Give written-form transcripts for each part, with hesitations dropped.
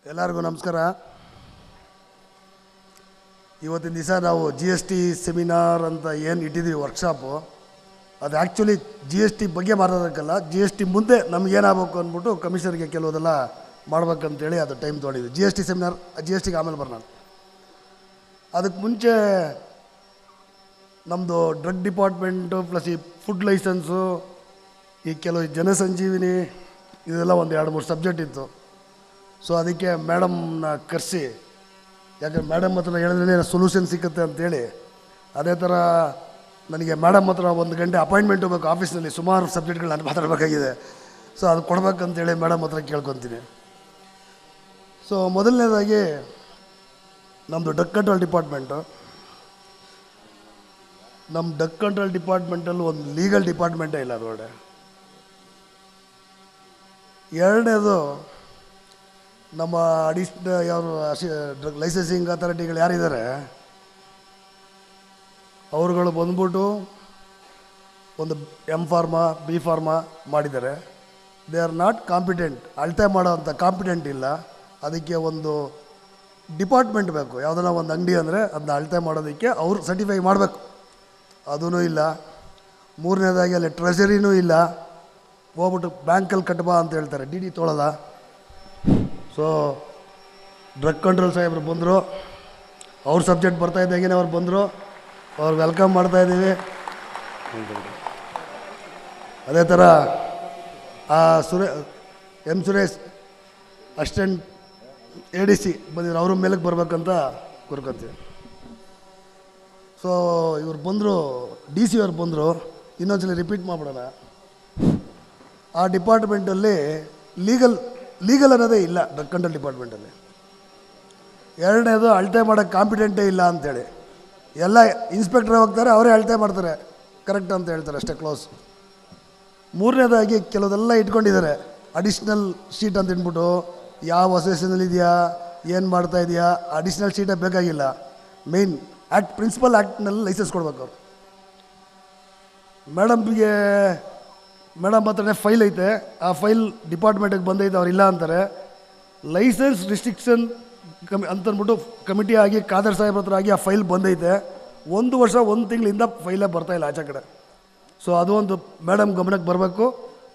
ಎಲ್ಲರಿಗೂ ನಮಸ್ಕಾರ. ಇವತ್ತಿನ ದಿವಸ ನಾವು GST ಸೆಮಿನಾರ್ ಅಂತ ಏನು ಇಟ್ಟಿದ್ದೀವಿ ವರ್ಕ್ಶಾಪು, ಅದು ಆ್ಯಕ್ಚುಲಿ GST ಬಗ್ಗೆ ಮಾತಾಡೋಕ್ಕಲ್ಲ, GST ಮುಂದೆ ನಮಗೇನಾಗಬೇಕು ಅಂದ್ಬಿಟ್ಟು ಕಮಿಷನರ್ಗೆ ಕೆಲವುದೆಲ್ಲ ಮಾಡ್ಬೇಕಂತೇಳಿ ಅದು ಟೈಮ್ ತೊಗೊಂಡಿದ್ವಿ. GST ಸೆಮಿನಾರ್ GSTಗೆ ಆಮೇಲೆ ಬರೋಣ. ಅದಕ್ಕೆ ಮುಂಚೆ ನಮ್ಮದು ಡ್ರಗ್ ಡಿಪಾರ್ಟ್ಮೆಂಟು ಪ್ಲಸ್ ಈ ಫುಡ್ ಲೈಸೆನ್ಸು, ಈ ಕೆಲವು ಜನಸಂಜೀವಿನಿ, ಇದೆಲ್ಲ ಒಂದು 2-3 ಸಬ್ಜೆಕ್ಟ್ ಇತ್ತು. ಸೊ ಅದಕ್ಕೆ ಮೇಡಮ್ನ ಕರೆಸಿ, ಯಾಕಂದ್ರೆ ಮೇಡಮ್ ಹತ್ರ ಹೇಳಿದ್ರೆ ಸೊಲ್ಯೂಷನ್ ಸಿಕ್ಕುತ್ತೆ ಅಂತೇಳಿ, ಅದೇ ಥರ ನನಗೆ ಮೇಡಮ್ ಹತ್ರ 1 ಗಂಟೆ ಅಪಾಯಿಂಟ್ಮೆಂಟ್ ಹೋಗ್ಬೇಕು ಆಫೀಸ್ನಲ್ಲಿ, ಸುಮಾರು ಸಬ್ಜೆಕ್ಟ್ಗಳು ನಾನು ಮಾತಾಡಬೇಕಾಗಿದೆ. ಸೊ ಅದು ಕೊಡ್ಬೇಕಂತೇಳಿ ಮೇಡಮ್ ಹತ್ರ ಕೇಳ್ಕೊತೀನಿ. ಸೊ ಮೊದಲನೇದಾಗಿ ನಮ್ಮದು ಡ್ರಗ್ ಕಂಟ್ರೋಲ್ ಡಿಪಾರ್ಟ್ಮೆಂಟು. ನಮ್ಮ ಡ್ರಗ್ ಕಂಟ್ರೋಲ್ ಡಿಪಾರ್ಟ್ಮೆಂಟಲ್ಲಿ ಒಂದು ಲೀಗಲ್ ಡಿಪಾರ್ಟ್ಮೆಂಟೇ ಇಲ್ಲ ಅದರೊಳಗೆ. ಎರಡನೇದು, ನಮ್ಮ ಯಾರು ಡ್ರಗ್ ಲೈಸೆನ್ಸಿಂಗ್ ಅಥಾರಿಟಿಗಳು ಯಾರಿದ್ದಾರೆ ಅವ್ರುಗಳು ಬಂದ್ಬಿಟ್ಟು ಒಂದು M.Pharma B.Pharma ಮಾಡಿದ್ದಾರೆ. ದೇ ಆರ್ ನಾಟ್ ಕಾಂಪಿಟೆಂಟ್, ಅಳತೆ ಮಾಡೋ ಅಂಥ ಕಾಂಪಿಟೆಂಟ್ ಇಲ್ಲ. ಅದಕ್ಕೆ ಒಂದು ಡಿಪಾರ್ಟ್ಮೆಂಟ್ ಬೇಕು. ಯಾವುದನ್ನ ಒಂದು ಅಂಗಡಿ ಅಂದರೆ ಅದನ್ನ ಅಳತೆ ಮಾಡೋದಕ್ಕೆ ಅವ್ರು ಸರ್ಟಿಫೈ ಮಾಡಬೇಕು, ಅದೂ ಇಲ್ಲ. ಮೂರನೇದಾಗಿ ಅಲ್ಲಿ ಟ್ರೆಷರಿನೂ ಇಲ್ಲ. ಹೋಗ್ಬಿಟ್ಟು ಬ್ಯಾಂಕಲ್ಲಿ ಕಟ್ಬಾ ಅಂತ ಹೇಳ್ತಾರೆ, DD ತೊಗೊಳ್ಳಲ್ಲ. ಸೊ ಡ್ರಗ್ ಕಂಟ್ರೋಲ್ ಸಾಹೇಬ್ರು ಬಂದರು, ಅವ್ರ ಸಬ್ಜೆಕ್ಟ್ ಬರ್ತಾಯಿದ್ದಾಗೇ ಅವ್ರು ಬಂದರು, ಅವ್ರು ವೆಲ್ಕಮ್ ಮಾಡ್ತಾಯಿದ್ದೀವಿ. ಅದೇ ಥರ ಸುರೇಶ್ ಅಸಿಸ್ಟೆಂಟ್ ADC ಬಂದಿದ್ರು, ಅವ್ರ ಮೇಲಕ್ಕೆ ಬರ್ಬೇಕಂತ ಕೋರ್ಕೊತೀವಿ. ಸೊ ಇವ್ರು ಬಂದರು, DC ಅವ್ರು ಬಂದರು. ಇನ್ನೊಂದ್ಸಲ ರಿಪೀಟ್ ಮಾಡಿಬಿಡೋಣ. ಆ ಡಿಪಾರ್ಟ್ಮೆಂಟಲ್ಲಿ ಲೀಗಲ್ ಅನ್ನೋದೇ ಇಲ್ಲ ಡ್ರಗ್ ಕಂಟ್ರೋಲ್ ಡಿಪಾರ್ಟ್ಮೆಂಟಲ್ಲಿ. ಎರಡನೇದು, ಅಳತೆ ಮಾಡೋಕ್ಕೆ ಕಾಂಪಿಟೆಂಟೇ ಇಲ್ಲ ಅಂಥೇಳಿ. ಎಲ್ಲ ಇನ್ಸ್ಪೆಕ್ಟ್ರ್ ಹೋಗ್ತಾರೆ, ಅವರೇ ಅಳತೆ ಮಾಡ್ತಾರೆ, ಕರೆಕ್ಟ್ ಅಂತ ಹೇಳ್ತಾರೆ, ಅಷ್ಟೇ, ಕ್ಲೋಸ್. ಮೂರನೇದಾಗಿ ಕೆಲವುದೆಲ್ಲ ಇಟ್ಕೊಂಡಿದ್ದಾರೆ, ಅಡಿಷ್ನಲ್ ಶೀಟ್ ಅಂತ ಅಂದ್ಬಿಟ್ಟು, ಯಾವ ಅಸೋಸಿಯೇಷನಲ್ಲಿ ಇದೆಯಾ, ಏನು ಮಾಡ್ತಾ ಇದೆಯಾ, ಅಡಿಷ್ನಲ್ ಶೀಟೇ ಬೇಕಾಗಿಲ್ಲ. ಮೇಯ್ನ್ ಪ್ರಿನ್ಸಿಪಲ್ ಆ್ಯಕ್ಟ್ನಲ್ಲಿ ಲೈಸೆನ್ಸ್ ಕೊಡ್ಬೇಕು ಅವರು. ಮೇಡಮ್ ಹತ್ರನೇ ಫೈಲ್ ಐತೆ, ಆ ಫೈಲ್ ಡಿಪಾರ್ಟ್ಮೆಂಟಿಗೆ ಬಂದೈತೆ, ಅವ್ರು ಇಲ್ಲ ಅಂತಾರೆ. ಲೈಸೆನ್ಸ್ ರಿಸ್ಟ್ರಿಕ್ಷನ್ ಅಂತಂದ್ಬಿಟ್ಟು ಕಮಿಟಿ ಆಗಿ ಖಾದರ್ ಸಾಹೇಬ್ರ ಹತ್ರ ಆಗಿ ಆ ಫೈಲ್ ಬಂದೈತೆ. 1 ವರ್ಷ 1 ತಿಂಗಳಿಂದ ಫೈಲೇ ಬರ್ತಾಯಿಲ್ಲ ಆಚೆ ಕಡೆ. ಸೊ ಅದು ಒಂದು ಮೇಡಮ್ ಗಮನಕ್ಕೆ ಬರಬೇಕು.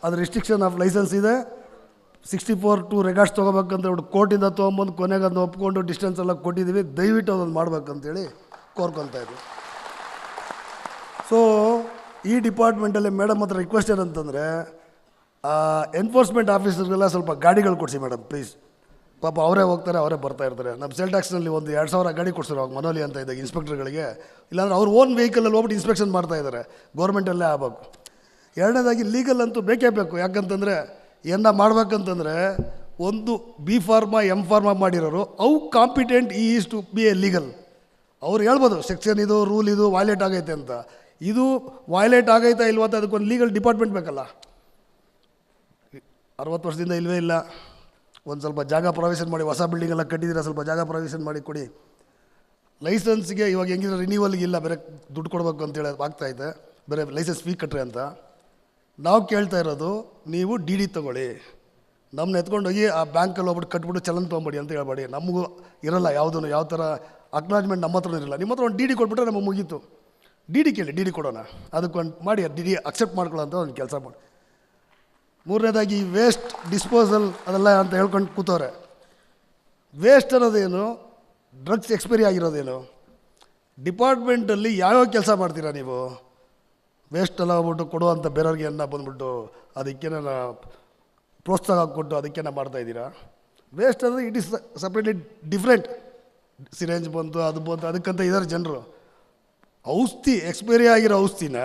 ಅದು ರಿಸ್ಟ್ರಿಕ್ಷನ್ ಆಫ್ ಲೈಸೆನ್ಸ್ ಇದೆ. 64 ರೆಗಾರ್ಡ್ಸ್ ತೊಗೋಬೇಕಂತ ಹೇಳ್ಬಿಟ್ಟು ಕೋರ್ಟಿಂದ ತೊಗೊಂಬಂದು ಕೊನೆಗೆ ಅದನ್ನು ಒಪ್ಕೊಂಡು ಡಿಸ್ಟೆನ್ಸ್ ಎಲ್ಲ ಕೊಟ್ಟಿದ್ದೀವಿ. ದಯವಿಟ್ಟು ಅದನ್ನು ಮಾಡ್ಬೇಕಂತೇಳಿ ಕೋರ್ಕೊತಾ ಇದ್ವಿ. ಸೊ ಈ ಡಿಪಾರ್ಟ್ಮೆಂಟಲ್ಲಿ ಮೇಡಮ್ ಹತ್ರ ರಿಕ್ವೆಸ್ಟ್ ಏನಂತಂದರೆ, ಎನ್ಫೋರ್ಸ್ಮೆಂಟ್ ಆಫೀಸರ್ಗೆಲ್ಲ ಸ್ವಲ್ಪ ಗಾಡಿಗಳು ಕೊಡಿಸಿ ಮೇಡಮ್, ಪ್ಲೀಸ್. ಪಾಪ ಅವರೇ ಹೋಗ್ತಾರೆ, ಅವರೇ ಬರ್ತಾ ಇರ್ತಾರೆ. ನಮ್ಮ ಸೇಲ್ ಟ್ಯಾಕ್ಸ್ನಲ್ಲಿ ಒಂದು 2,000 ಗಾಡಿ ಕೊಡ್ಸಿರೋ ಅವಾಗ ಮನೋಲಿ ಅಂತ ಇದ್ದಾಗ ಇನ್ಸ್ಪೆಕ್ಟರ್ಗಳಿಗೆ. ಇಲ್ಲಾಂದ್ರೆ ಅವ್ರ ಓನ್ ವೆಹಿಕಲಲ್ಲಿ ಹೋಗ್ಬಿಟ್ಟು ಇನ್ಸ್ಪೆಕ್ಷನ್ ಮಾಡ್ತಾಯಿದ್ದಾರೆ. ಗೌರ್ಮೆಂಟಲ್ಲೇ ಆಗಬೇಕು. ಎರಡನೇದಾಗಿ ಲೀಗಲ್ ಅಂತೂ ಬೇಕೇ ಬೇಕು. ಯಾಕಂತಂದರೆ ಮಾಡಬೇಕಂತಂದರೆ, ಒಂದು B.Pharma M.Pharma ಮಾಡಿರೋರು ಅವು competent is to be a legal. ಅವ್ರು ಹೇಳ್ಬೋದು ಸೆಕ್ಷನ್ ಇದು, ರೂಲ್ ಇದು ವೈಲೇಟ್ ಆಗೈತೆ ಅಂತ. ಇದು ವೈಲೇಟ್ ಆಗೈತಾ ಇಲ್ವ ಅಂತ ಅದಕ್ಕೊಂದು ಲೀಗಲ್ ಡಿಪಾರ್ಟ್ಮೆಂಟ್ ಬೇಕಲ್ಲ. 60 ವರ್ಷದಿಂದ ಇಲ್ಲವೇ ಇಲ್ಲ. ಒಂದು ಸ್ವಲ್ಪ ಜಾಗ ಪ್ರೊವಿಷನ್ ಮಾಡಿ, ಹೊಸ ಬಿಲ್ಡಿಂಗ್ ಎಲ್ಲ ಕಟ್ಟಿದ್ದೀರಾ, ಸ್ವಲ್ಪ ಜಾಗ ಪ್ರೊವಿಷನ್ ಮಾಡಿ ಕೊಡಿ. ಲೈಸೆನ್ಸ್ಗೆ ಇವಾಗ ಹೆಂಗಿದ್ರೆ ರಿನ್ಯೂವಲ್ಗೆ ಇಲ್ಲ, ಬೇರೆ ದುಡ್ಡು ಕೊಡಬೇಕು ಅಂತೇಳಿ ಆಗ್ತಾಯಿದೆ, ಬೇರೆ ಲೈಸೆನ್ಸ್ ಫೀ ಕಟ್ಟ್ರಿ ಅಂತ. ನಾವು ಕೇಳ್ತಾ ಇರೋದು, ನೀವು DD ತೊಗೊಳ್ಳಿ, ನಮ್ಮನ್ನ ಎತ್ಕೊಂಡೋಗಿ ಆ ಬ್ಯಾಂಕಲ್ಲಿ ಹೋಗ್ಬಿಟ್ಟು ಕಟ್ಬಿಟ್ಟು ಚಲನ್ ತೊಗೊಂಬಿಡಿ ಅಂತ ಹೇಳ್ಬೇಡಿ. ನಮಗೂ ಇರೋಲ್ಲ ಯಾವುದೂ, ಯಾವ ಥರ ಅಕ್ನಾಲಜ್ಮೆಂಟ್ ನಮ್ಮ ಹತ್ರನೂ ಇರಲ್ಲ. ನಿಮ್ಮ ಹತ್ರ ಒಂದು DD ಕೊಟ್ಬಿಟ್ರೆ ನಮಗೆ ಮುಗೀತು. DD ಕೇಳಿ, DD ಕೊಡೋಣ, ಅದಕ್ಕೊಂದು ಮಾಡಿ DD ಅಕ್ಸೆಪ್ಟ್ ಮಾಡ್ಕೊಳ್ಳೋ ಅಂತ ಒಂದು ಕೆಲಸ ಮಾಡಿ. ಮೂರನೇದಾಗಿ ವೇಸ್ಟ್ ಡಿಸ್ಪೋಸಲ್ ಅದೆಲ್ಲ ಅಂತ ಹೇಳ್ಕೊಂಡು ಕೂತವ್ರೆ. ವೇಸ್ಟ್ ಅನ್ನೋದೇನು, ಡ್ರಗ್ಸ್ ಎಕ್ಸ್ಪೈರಿ ಆಗಿರೋದೇನು, ಡಿಪಾರ್ಟ್ಮೆಂಟಲ್ಲಿ ಯಾವ್ಯಾವ ಕೆಲಸ ಮಾಡ್ತೀರಾ ನೀವು? ವೇಸ್ಟೆಲ್ಲ ಹೋಗ್ಬಿಟ್ಟು ಕೊಡುವಂಥ ಬೇರೆಯವ್ರಿಗೆ ಬಂದುಬಿಟ್ಟು ಅದಕ್ಕೇನ ಪ್ರೋತ್ಸಾಹ ಕೊಟ್ಟು ಅದಕ್ಕೇನ ಮಾಡ್ತಾಯಿದ್ದೀರಾ? ವೇಸ್ಟ್ ಅಂದರೆ it is separately different. Syringe ಬಂತು, ಅದು ಬಂತು, ಅದಕ್ಕಂತ ಇದ್ದಾರೆ ಜನರು. ಔಷಧಿ ಎಕ್ಸ್ಪೈರಿ ಆಗಿರೋ ಔಷಧಿನ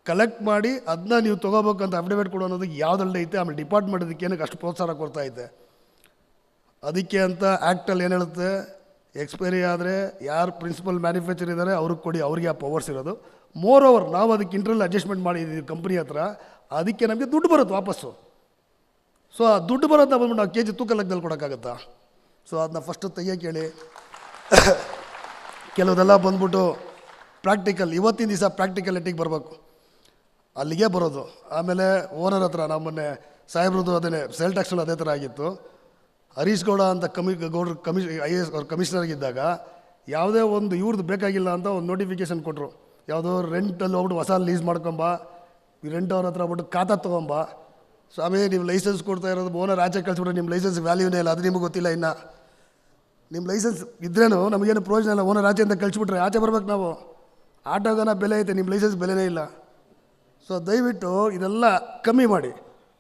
ಕಲೆಕ್ಟ್ ಮಾಡಿ ಅದನ್ನ ನೀವು ತೊಗೋಬೇಕಂತ ಅಫಿಡೇವಿಟ್ ಕೊಡೋ ಅನ್ನೋದಕ್ಕೆ ಯಾವುದಲ್ಲೇ ಐತೆ. ಆಮೇಲೆ ಡಿಪಾರ್ಟ್ಮೆಂಟ್ ಅದಕ್ಕೆ ಏನಕ್ಕೆ ಅಷ್ಟು ಪ್ರೋತ್ಸಾಹ ಕೊಡ್ತಾ ಐತೆ? ಅದಕ್ಕೆ ಅಂತ ಆ್ಯಕ್ಟಲ್ಲಿ ಏನು ಹೇಳುತ್ತೆ, ಎಕ್ಸ್ಪೈರಿ ಆದರೆ ಯಾರು ಪ್ರಿನ್ಸಿಪಲ್ ಮ್ಯಾನುಫ್ಯಾಕ್ಚರ್ ಇದ್ದಾರೆ ಅವ್ರಿಗೆ ಕೊಡಿ, ಅವ್ರಿಗೆ ಆ ಪವರ್ಸ್ ಇರೋದು. ಮೋರ್ ಓವರ್ ನಾವು ಅದಕ್ಕೆ ಇಂಟರ್ನಲ್ ಅಡ್ಜಸ್ಟ್ಮೆಂಟ್ ಮಾಡಿದ್ದೀವಿ ಕಂಪ್ನಿ ಹತ್ರ, ಅದಕ್ಕೆ ನಮಗೆ ದುಡ್ಡು ಬರುತ್ತೆ ವಾಪಸ್ಸು. ಸೊ ಆ ದುಡ್ಡು ಬರೋದು ಬಂದ್ಬಿಟ್ಟು ನಾವು KG ತೂಕ ಲೆಕ್ಕದಲ್ಲಿ ಕೊಡೋಕ್ಕಾಗತ್ತಾ? ಸೊ ಅದನ್ನ ಫಸ್ಟು ತೆಗಿಯೋಕೆ ಹೇಳಿ. ಕೆಲವುದೆಲ್ಲ ಬಂದ್ಬಿಟ್ಟು ಪ್ರಾಕ್ಟಿಕಲ್, ಇವತ್ತಿನ ದಿವಸ ಪ್ರಾಕ್ಟಿಕಲಿಟಿಗೆ ಬರಬೇಕು, ಅಲ್ಲಿಗೆ ಬರೋದು. ಆಮೇಲೆ ಓನರ್ ಹತ್ರ ನಾವು ಮೊನ್ನೆ ಸಾಹೇಬ್ರದ್ದು ಅದೇ ಸೇಲ್ ಟ್ಯಾಕ್ಸಲ್ಲಿ ಅದೇ ಥರ ಆಗಿತ್ತು. ಹರೀಶ್ ಗೌಡ ಅಂತ ಗೌಡ್ರು IAS ಅವ್ರ ಕಮಿಷನರ್ಗಿದ್ದಾಗ ಯಾವುದೇ ಒಂದು ಇವ್ರದ್ದು ಬೇಕಾಗಿಲ್ಲ ಅಂತ ಒಂದು ನೋಟಿಫಿಕೇಶನ್ ಕೊಟ್ಟರು. ಯಾವುದೋ ರೆಂಟಲ್ಲಿ ಹೋಗ್ಬಿಟ್ಟು ಹೊಸ ಲೀಸ್ ಮಾಡ್ಕೊಂಬ, ರೆಂಟ್ ಅವ್ರ ಹತ್ರ ಹೋಗ್ಬಿಟ್ಟು ಖಾತಾ ತೊಗೊಂಬ. ಸ್ವಾಮಿ ನೀವು ಲೈಸೆನ್ಸ್ ಕೊಡ್ತಾ ಇರೋದು ಓನರ್ ಆಚೆ ಕಳಿಸ್ಬಿಟ್ರೆ ನಿಮ್ಮ ಲೈಸೆನ್ಸ್ ವ್ಯಾಲ್ಯೂನೇ ಇಲ್ಲ, ಅದು ನಿಮಗೆ ಗೊತ್ತಿಲ್ಲ. ಇನ್ನು ನಿಮ್ಮ ಲೈಸೆನ್ಸ್ ಇದ್ರೇನು ನಮಗೇನು ಪ್ರಯೋಜನ ಇಲ್ಲ. ಓನರ್ ಆಚೆ ಅಂತ ಕಳಿಸ್ಬಿಟ್ರೆ ಆಚೆ ಬರ್ಬೇಕು ನಾವು. ಆಟೋಗನ ಬೆಲೆ ಐತೆ, ನಿಮ್ಮ ಲೈಸೆನ್ಸ್ ಬೆಲೆನೇ ಇಲ್ಲ. ಸೊ ದಯವಿಟ್ಟು ಇದೆಲ್ಲ ಕಮ್ಮಿ ಮಾಡಿ.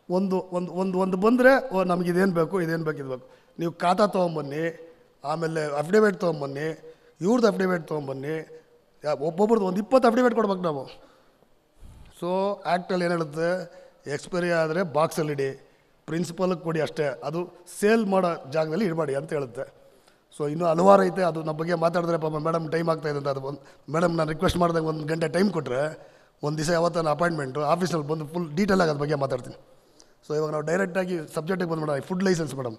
ಒಂದು ಒಂದು ಒಂದು ಒಂದು ಬಂದರೆ ನಮ್ಗೆ ಇದೇನು ಬೇಕು ಇದು ಬೇಕು. ನೀವು ಖಾತಾ ತೊಗೊಂಬನ್ನಿ, ಆಮೇಲೆ ಅಫಿಡೇವಿಟ್ ತೊಗೊಂಬನ್ನಿ, ಇವ್ರದ್ದು ಅಫಿಡೇವಿಟ್ ತೊಗೊಂಬನ್ನಿ. ಒಬ್ಬೊಬ್ರದ್ದು ಒಂದು 20 ಅಫಿಡೇವಿಟ್ ಕೊಡ್ಬೇಕು ನಾವು. ಸೊ ಆ್ಯಕ್ಟಲ್ಲಿ ಏನು ಹೇಳುತ್ತೆ, ಎಕ್ಸ್ಪೈರಿ ಆದರೆ ಬಾಕ್ಸಲ್ಲಿಡಿ, ಪ್ರಿನ್ಸಿಪಲ್ಗೆ ಕೊಡಿ ಅಷ್ಟೇ, ಅದು ಸೇಲ್ ಮಾಡೋ ಜಾಗದಲ್ಲಿ ಇಡಬೇಡಿ ಅಂತ ಹೇಳುತ್ತೆ. ಸೊ ಇನ್ನೂ ಹಲವಾರು ಐತೆ, ಅದು ನಮ್ಮ ಬಗ್ಗೆ ಮಾತಾಡಿದ್ರೆ ಪಾಪ ಮೇಡಮ್ ಟೈಮ್ ಆಗ್ತಾಯಿದೆ ಅಂತ. ಅದು ಒಂದು ಮೇಡಮ್ ನಾನು ರಿಕ್ವೆಸ್ಟ್ ಮಾಡಿದಾಗ 1 ಗಂಟೆ ಟೈಮ್ ಕೊಟ್ಟರೆ ಒಂದು ದಿವಸ ಯಾವತ್ತು ನಾನು ಅಪಾಯಿಂಟ್ಮೆಂಟು ಆಫೀಸಲ್ಲಿ ಬಂದು ಫುಲ್ ಡೀಟೇಲಾಗಿ ಅದ್ರ ಬಗ್ಗೆ ಮಾತಾಡ್ತೀನಿ. ಸೊ ಇವಾಗ ನಾವು ಡೈರೆಕ್ಟಾಗಿ ಸಬ್ಜೆಕ್ಟಿಗೆ ಬಂದು food licence madam.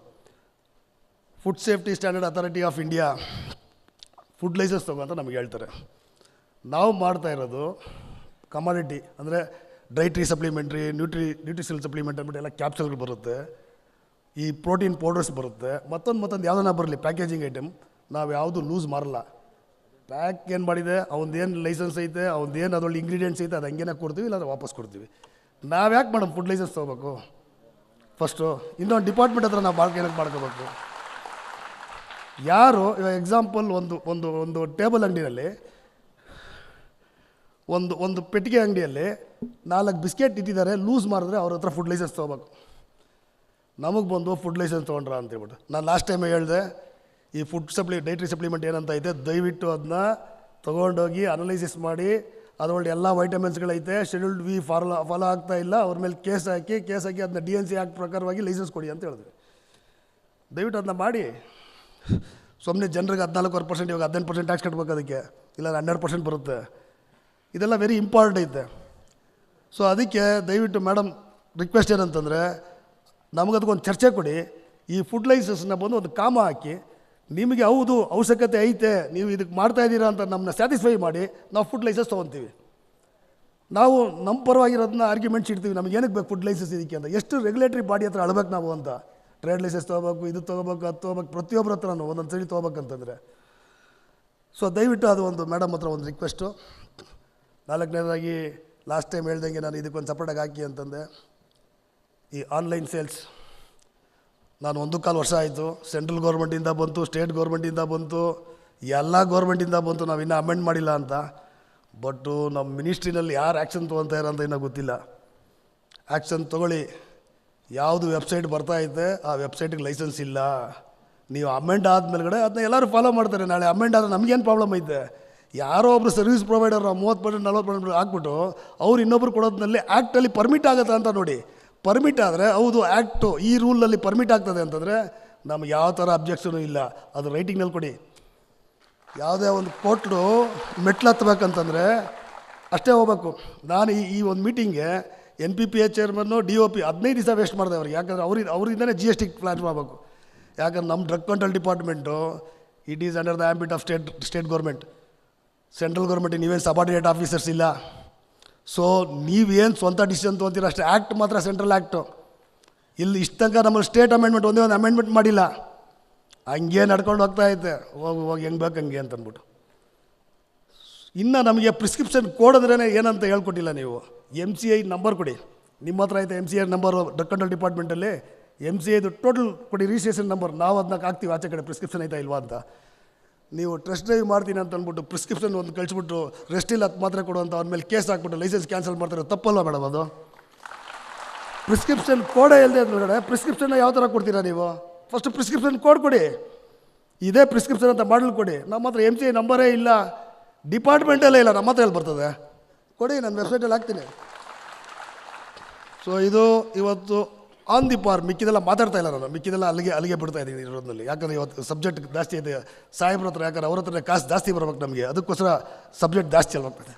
Food safety standard authority of India food licence ತೊಗೊಂತ ನಮಗೆ ಹೇಳ್ತಾರೆ. ನಾವು ಮಾಡ್ತಾ ಇರೋದು ಕಮಾಡಿಟಿ, ಅಂದರೆ ಡೈಟ್ರಿ ಸಪ್ಲಿಮೆಂಟ್ರಿ, ನ್ಯೂಟ್ರಿಷನಲ್ ಸಪ್ಲಿಮೆಂಟ್ ಅಂದ್ಬಿಟ್ಟು ಎಲ್ಲ ಕ್ಯಾಪ್ಸಲ್ಗಳು ಬರುತ್ತೆ, ಈ ಪ್ರೋಟೀನ್ ಪೌಡರ್ಸ್ ಬರುತ್ತೆ, ಮತ್ತೊಂದು ಯಾವುದನ್ನ ಬರಲಿ ಪ್ಯಾಕೇಜಿಂಗ್ ಐಟಮ್ ನಾವು ಯಾವುದು ಲೂಸ್ ಮಾರಲ್ಲ. ಪ್ಯಾಕ್ ಏನು ಮಾಡಿದೆ, ಅವನದೇನು ಲೈಸೆನ್ಸ್ ಐತೆ, ಅವನದೇನು ಅದರಲ್ಲಿ ಇಂಗ್ರೀಡಿಯೆಂಟ್ಸ್ ಐತೆ, ಅದು ಹಂಗೇನೆ ಕೊಡ್ತೀವಿ, ಇಲ್ಲಾಂದ್ರೆ ವಾಪಸ್ ಕೊಡ್ತೀವಿ. ನಾವು ಯಾಕೆ ಮೇಡಮ್ ಫುಡ್ ಲೈಸೆನ್ಸ್ ತೊಗೋಬೇಕು? ಫಸ್ಟು ಇನ್ನೊಂದು ಡಿಪಾರ್ಟ್ಮೆಂಟ್ ಹತ್ರ ನಾವು ಏನಕ್ಕೆ ಮಾಡ್ಕೋಬೇಕು? ಯಾರು ಇವಾಗ ಎಕ್ಸಾಂಪಲ್ ಒಂದು ಟೇಬಲ್ ಅಂಗಡಿಯಲ್ಲಿ, ಒಂದು ಪೆಟ್ಟಿಗೆ ಅಂಗಡಿಯಲ್ಲಿ 4 ಬಿಸ್ಕೆಟ್ ಇಟ್ಟಿದ್ದಾರೆ, ಲೂಸ್ ಮಾಡಿದ್ರೆ ಅವ್ರ ಹತ್ರ ಫುಡ್ ಲೈಸೆನ್ಸ್ ತೊಗೋಬೇಕು. ನಮಗೆ ಬಂದು ಫುಡ್ ಲೈಸೆನ್ಸ್ ತೊಗೊಂಡ್ರ ಅಂತೇಳ್ಬಿಟ್ಟು ನಾನು ಲಾಸ್ಟ್ ಟೈಮೇ ಹೇಳಿದೆ, ಈ ಡೈಟ್ರಿ ಸಪ್ಲಿಮೆಂಟ್ ಏನಂತ ಐತೆ ದಯವಿಟ್ಟು ಅದನ್ನ ತೊಗೊಂಡೋಗಿ ಅನಲೈಸಿಸ್ ಮಾಡಿ, ಅದರೊಳಗೆ ಎಲ್ಲ ವೈಟಮಿನ್ಸ್ಗಳೈತೆ, ಶೆಡ್ಯೂಲ್ಡ್ ವಿ ಫಾಲೋ ಆಗ್ತಾ ಇಲ್ಲ, ಅವ್ರ ಮೇಲೆ ಕೇಸ್ ಹಾಕಿ ಅದನ್ನ DNC ಆ್ಯಕ್ಟ್ ಪ್ರಕಾರವಾಗಿ ಲೈಸೆನ್ಸ್ ಕೊಡಿ ಅಂತ ಹೇಳಿದ್ವಿ. ದಯವಿಟ್ಟು ಅದನ್ನ ಮಾಡಿ. ಸುಮ್ಮನೆ ಜನರಿಗೆ 14% ಇವಾಗ 18% ಟ್ಯಾಕ್ಸ್ ಕಟ್ಬೇಕು, ಅದಕ್ಕೆ ಇಲ್ಲ 12% ಬರುತ್ತೆ. ಇದೆಲ್ಲ ವೆರಿ ಇಂಪಾರ್ಟೆಂಟ್ ಐತೆ. ಸೊ ಅದಕ್ಕೆ ದಯವಿಟ್ಟು ಮೇಡಮ್ ರಿಕ್ವೆಸ್ಟ್ ಏನಂತಂದರೆ, ನಮಗದಕ್ಕೊಂದು ಚರ್ಚೆ ಕೊಡಿ. ಈ ಫುಡ್ ಲೈಸೆನ್ಸ್ನ ಬಂದು ಒಂದು ಕಾಮ ಹಾಕಿ, ನಿಮಗೆ ಹೌದು ಅವಶ್ಯಕತೆ ಐತೆ, ನೀವು ಇದಕ್ಕೆ ಮಾಡ್ತಾಯಿದ್ದೀರಾ ಅಂತ ನಮ್ಮನ್ನ ಸ್ಯಾಟಿಸ್ಫೈ ಮಾಡಿ ನಾವು ಫುಡ್ ಲೈಸೆನ್ಸ್ ತೊಗೊತೀವಿ. ನಾವು ನಮ್ಮ ಪರವಾಗಿರೋದನ್ನ ಆರ್ಗ್ಯುಮೆಂಟ್ಸ್ ಇಡ್ತೀವಿ, ನಮ್ಗೆ ಏನಕ್ಕೆ ಬೇಕು ಫುಡ್ ಲೈಸೆನ್ಸ್ ಇದಕ್ಕೆ ಅಂತ. ಎಷ್ಟು ರೆಗ್ಯುಲೇಟರಿ ಬಾಡಿ ಹತ್ರ ಅಳ್ಬೇಕು ನಾವು ಅಂತ. ಟ್ರೇಡ್ ಲೈಸೆನ್ಸ್ ತೊಗೋಬೇಕು, ಇದು ತೊಗೋಬೇಕು, ಅದು ತೊಗೋಬೇಕು, ಪ್ರತಿಯೊಬ್ಬರ ಹತ್ರನೂ ಒಂದೊಂದು ಸರಿ ತೊಗೋಬೇಕಂತಂದರೆ. ಸೊ ದಯವಿಟ್ಟು ಅದು ಒಂದು ಮೇಡಮ್ ಹತ್ರ ಒಂದು ರಿಕ್ವೆಸ್ಟು. 4ನೇದಾಗಿ ಲಾಸ್ಟ್ ಟೈಮ್ ಹೇಳ್ದಂಗೆ ನಾನು ಇದಕ್ಕೊಂದು ಸಪ್ರೇಟಾಗಿ ಹಾಕಿ ಅಂತಂದೆ. ಈ ಆನ್ಲೈನ್ ಸೇಲ್ಸ್ ನಾನು 1.25 ವರ್ಷ ಆಯಿತು. ಸೆಂಟ್ರಲ್ ಗೌರ್ಮೆಂಟಿಂದ ಬಂತು, ಸ್ಟೇಟ್ ಗೌರ್ಮೆಂಟಿಂದ ಬಂತು, ಎಲ್ಲ ಗೌರ್ಮೆಂಟಿಂದ ಬಂತು, ನಾವು ಇನ್ನೂ ಅಮೆಂಡ್ ಮಾಡಿಲ್ಲ ಅಂತ. ಬಟ್ಟು ನಮ್ಮ ಮಿನಿಸ್ಟ್ರಿನಲ್ಲಿ ಯಾರು ಆ್ಯಕ್ಷನ್ ತೊಗೊತಾರೆ ಅಂತ ಇನ್ನೂ ಗೊತ್ತಿಲ್ಲ. ಆ್ಯಕ್ಷನ್ ತೊಗೊಳ್ಳಿ. ಯಾವುದು ವೆಬ್ಸೈಟ್ ಬರ್ತಾಯಿದೆ ಆ ವೆಬ್ಸೈಟಿಗೆ ಲೈಸೆನ್ಸ್ ಇಲ್ಲ. ನೀವು ಅಮೆಂಡ್ ಆದಮೇಲೆ ಅದನ್ನ ಎಲ್ಲರೂ ಫಾಲೋ ಮಾಡ್ತಾರೆ. ನಾಳೆ ಅಮೆಂಡ್ ಆದರೆ ನಮಗೇನು ಪ್ರಾಬ್ಲಮ್ ಐತೆ? ಯಾರೋ ಒಬ್ಬರು ಸರ್ವಿಸ್ ಪ್ರೊವೈಡರ್ 30% 40% ಹಾಕ್ಬಿಟ್ಟು ಅವ್ರು ಇನ್ನೊಬ್ರು ಕೊಡೋದ್ರಲ್ಲಿ ಆ್ಯಕ್ಟಲ್ಲಿ ಪರ್ಮಿಟ್ ಆಗುತ್ತೆ ಅಂತ ನೋಡಿ. ಪರ್ಮಿಟ್ ಆದರೆ ಹೌದು ಆ್ಯಕ್ಟು ಈ ರೂಲಲ್ಲಿ ಪರ್ಮಿಟ್ ಆಗ್ತದೆ ಅಂತಂದರೆ ನಮ್ಗೆ ಯಾವ ಥರ ಅಬ್ಜೆಕ್ಷನು ಇಲ್ಲ. ಅದು ರೈಟಿಂಗ್ನಲ್ಲಿ ಕೊಡಿ. ಯಾವುದೇ ಒಂದು ಕೋರ್ಟ್ರು ಮೆಟ್ಲು ಹತ್ತಬೇಕಂತಂದರೆ ಅಷ್ಟೇ ಹೋಗ್ಬೇಕು. ನಾನು ಈ ಒಂದು ಮೀಟಿಂಗ್ಗೆ NPPA ಚೇರ್ಮನ್ನು DOP 15 ದಿವಸ ವೇಸ್ಟ್ ಮಾಡಿದೆ ಅವ್ರಿಗೆ. ಯಾಕಂದರೆ ಅವರಿಂದನೇ GST ಪ್ಲ್ಯಾನ್ ಮಾಡಬೇಕು. ಯಾಕಂದ್ರೆ ನಮ್ಮ drug control department it is under the ambit of state government. Central ಗೌರ್ಮೆಂಟಿಗೆ ನೀವೇನು ಸಬಾರ್ಡಿನೇಟ್ ಆಫೀಸರ್ಸ್ ಇಲ್ಲ. ಸೊ ನೀವೇನು ಸ್ವಂತ ಡಿಸಿಷನ್ ತೊಗೊತೀರ ಅಷ್ಟೇ. ಆ್ಯಕ್ಟ್ ಮಾತ್ರ ಸೆಂಟ್ರಲ್ ಆ್ಯಕ್ಟು. ಇಲ್ಲಿ ಇಷ್ಟು ತನಕ ನಮ್ಮಲ್ಲಿ ಸ್ಟೇಟ್ ಅಮೆಂಡ್ಮೆಂಟ್ ಒಂದೇ ಒಂದು ಅಮೆಂಡ್ಮೆಂಟ್ ಮಾಡಿಲ್ಲ. ಹಂಗೆ ನಡ್ಕೊಂಡು ಹೋಗ್ತಾ ಐತೆ, ಹೋಗಿ ಹೆಂಗೆ ಬೇಕು ಹಂಗೆ ಅಂತಂದ್ಬಿಟ್ಟು. ಇನ್ನು ನಮಗೆ ಪ್ರಿಸ್ಕ್ರಿಪ್ಷನ್ ಕೊಡಿದ್ರೇ ಏನಂತ ಹೇಳ್ಕೊಟ್ಟಿಲ್ಲ ನೀವು. MCI ನಂಬರ್ ಕೊಡಿ. ನಿಮ್ಮ ಹತ್ರ ಐತೆ MCI ನಂಬರು ಡ್ರಗ್ ಕಂಟ್ರೋಲ್ ಡಿಪಾರ್ಟ್ಮೆಂಟಲ್ಲಿ. MCIದು ಟೋಟಲ್ ಕೊಡಿ, ರಿಜಿಸ್ಟ್ರೇಷನ್ ನಂಬರ್. ನಾವು ಅದನ್ನ ಹಾಕ್ತೀವಿ ಆಚೆ ಕಡೆ ಪ್ರಿಸ್ಕ್ರಿಪ್ಷನ್ ಐತಾ ಇಲ್ವಾ ಅಂತ. ನೀವು ಟ್ರಸ್ಟ್ ಡ್ರೈವ್ ಮಾಡ್ತೀನಿ ಅಂತ ಅಂದ್ಬಿಟ್ಟು ಪ್ರಿಸ್ಕ್ರಿಪ್ಷನ್ ಒಂದು ಕಳಿಸ್ಬಿಟ್ಟು ರೆಸ್ಟ್ ಇಲ್ಲ ಅದು ಮಾತ್ರ ಕೊಡು ಅಂತ ಅವ್ರ ಮೇಲೆ ಕೇಸ್ ಹಾಕ್ಬಿಟ್ಟು ಲೈಸೆನ್ಸ್ ಕ್ಯಾನ್ಸಲ್ ಮಾಡ್ತಾರೆ. ತಪ್ಪಲ್ವ ಮೇಡಮ್ ಅದು? ಪ್ರಿಸ್ಕ್ರಿಪ್ಷನ್ ಕೋಡೇ ಇಲ್ಲದೆ ಅದ್ರೊಳಗಡೆ ಪ್ರಿಸ್ಕ್ರಿಪ್ಷನ್ನ ಯಾವ ಥರ ಕೊಡ್ತೀರಾ ನೀವು? ಫಸ್ಟ್ ಪ್ರಿಸ್ಕ್ರಿಪ್ಷನ್ ಕೋಡ್ ಕೊಡಿ. ಇದೇ ಪ್ರಿಸ್ಕ್ರಿಪ್ಷನ್ ಅಂತ ಮಾಡಲು ಕೊಡಿ. ನಮ್ಮ ಹತ್ರ MCI ನಂಬರೇ ಇಲ್ಲ, ಡಿಪಾರ್ಟ್ಮೆಂಟಲ್ಲೇ ಇಲ್ಲ, ನಮ್ಮ ಹತ್ರ ಎಲ್ಲಿ ಬರ್ತದೆ? ಕೊಡಿ, ನಾನು ವೆಬ್ಸೈಟಲ್ಲಿ ಹಾಕ್ತೀನಿ. ಸೊ ಇದು ಇವತ್ತು ಆನ್ ದಿ ಪಾರ್. ಮಿಕ್ಕಿದೆಲ್ಲ ಮಾತಾಡ್ತಾ ಇಲ್ಲ ನಾನು, ಮಿಕ್ಕಿದೆಲ್ಲ ಅಲ್ಲಿಗೆ ಬಿಡ್ತಾ ಇದ್ದೀನಿ ಇರೋದ್ರಲ್ಲಿ. ಯಾಕಂದರೆ ಇವತ್ತು ಸಬ್ಜೆಕ್ಟ್ ಜಾಸ್ತಿ ಇದೆ ಸಾಹೇಬ್ರ ಹತ್ರ. ಯಾಕಂದ್ರೆ ಅವ್ರ ಹತ್ರ ಕಾಸು ಜಾಸ್ತಿ ಬರ್ಬೇಕು ನಮಗೆ, ಅದಕ್ಕೋಸ್ಕರ ಸಬ್ಜೆಕ್ಟ್ ಜಾಸ್ತಿ ಅಲ್ವಾಗ್ತದೆ.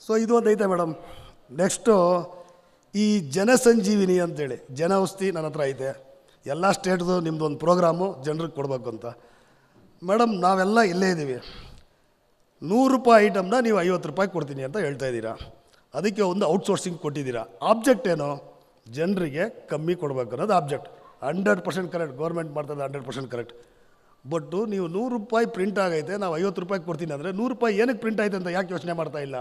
ಸೊ ಇದು ಒಂದು ಐತೆ ಮೇಡಮ್. ನೆಕ್ಸ್ಟು ಈ ಜನಸಂಜೀವಿನಿ ಅಂತೇಳಿ ಜನೌಷಧಿ ನನ್ನ ಹತ್ರ ಐತೆ. ಎಲ್ಲ ಸ್ಟೇಟ್ದು ನಿಮ್ಮದು ಒಂದು ಪ್ರೋಗ್ರಾಮು ಜನರಿಗೆ ಕೊಡಬೇಕು ಅಂತ. ಮೇಡಮ್ ನಾವೆಲ್ಲ ಇಲ್ಲೇ ಇದ್ದೀವಿ. 100 ರೂಪಾಯಿ ಐಟಮ್ನ ನೀವು 50 ರೂಪಾಯಿ ಕೊಡ್ತೀನಿ ಅಂತ ಹೇಳ್ತಾ ಇದ್ದೀರಾ. ಅದಕ್ಕೆ ಒಂದು ಔಟ್ಸೋರ್ಸಿಂಗ್ ಕೊಟ್ಟಿದ್ದೀರಾ. ಆಬ್ಜೆಕ್ಟ್ ಏನು? ಜನರಿಗೆ ಕಮ್ಮಿ ಕೊಡಬೇಕು ಅನ್ನೋದು ಆಬ್ಜೆಕ್ಟ್. 100% ಕರೆಕ್ಟ್, ಗೌರ್ಮೆಂಟ್ ಮಾಡ್ತದೆ 100% ಕರೆಕ್ಟ್. ಬಟ್ಟು ನೀವು ₹100 ಪ್ರಿಂಟ್ ಆಗೈತೆ, ನಾವು ₹50 ಕೊಡ್ತೀನಿ ಅಂದರೆ ₹100 ಏನಕ್ಕೆ ಪ್ರಿಂಟ್ ಆಯ್ತು ಅಂತ ಯಾಕೆ ಯೋಚನೆ ಮಾಡ್ತಾ ಇಲ್ಲ?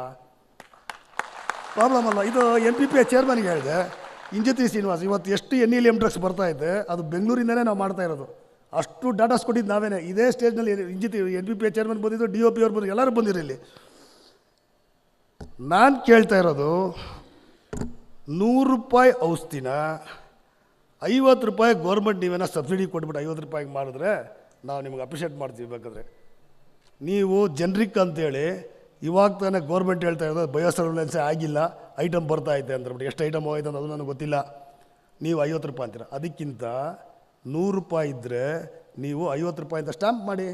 ಪ್ರಾಬ್ಲಮ್ ಅಲ್ಲ ಇದು. NPP ಚೇರ್ಮನ್ಗೆ ಹೇಳಿದೆ, ಇಂಜತಿ ಶ್ರೀನಿವಾಸ್ ಇವತ್ತು ಎಷ್ಟು NLM ಡ್ರಗ್ಸ್ ಬರ್ತಾ ಇದೆ ಅದು ಬೆಂಗಳೂರಿಂದನೇ ನಾವು ಮಾಡ್ತಾ ಇರೋದು. ಅಷ್ಟು ಡಾಟಾಸ್ ಕೊಟ್ಟಿದ್ದು ನಾವೇನೆ. ಇದೇ ಸ್ಟೇಜ್ನಲ್ಲಿ ಇಂಜತಿ NPP ಚೇರ್ಮನ್ ಬಂದಿದ್ದು, DOP ಅವ್ರು ಬಂದಿದ್ದು, ಎಲ್ಲರೂ ಬಂದಿರಲಿ. ನಾನು ಕೇಳ್ತಾ ಇರೋದು ₹100 ಔಷಧಿನ ₹50 ಗೌರ್ಮೆಂಟ್ ನೀವೇನೋ ಸಬ್ಸಿಡಿ ಕೊಟ್ಬಿಟ್ಟು ₹50 ಮಾಡಿದ್ರೆ ನಾವು ನಿಮ್ಗೆ ಅಪ್ರಿಷಿಯೇಟ್ ಮಾಡ್ತೀವಿ. ಬೇಕಾದರೆ ನೀವು ಜನ್ರಿಕ್ ಅಂತೇಳಿ ಇವಾಗ ತಾನೇ ಗೌರ್ಮೆಂಟ್ ಹೇಳ್ತಾ ಇರೋದು ಬಯೋಸರ್ವೆಲೆನ್ಸೇ ಆಗಿಲ್ಲ, ಐಟಮ್ ಬರ್ತಾ ಐತೆ ಅಂದ್ಬಿಟ್ಟು. ಎಷ್ಟು ಐಟಮ್ ಹೋಯ್ತು ಅಂತ ಅದು ನನಗೆ ಗೊತ್ತಿಲ್ಲ. ನೀವು ₹50 ಅಂತೀರ. ಅದಕ್ಕಿಂತ ₹100 ಇದ್ದರೆ ನೀವು ₹50 ಅಂತ ಸ್ಟ್ಯಾಂಪ್ ಮಾಡಿ.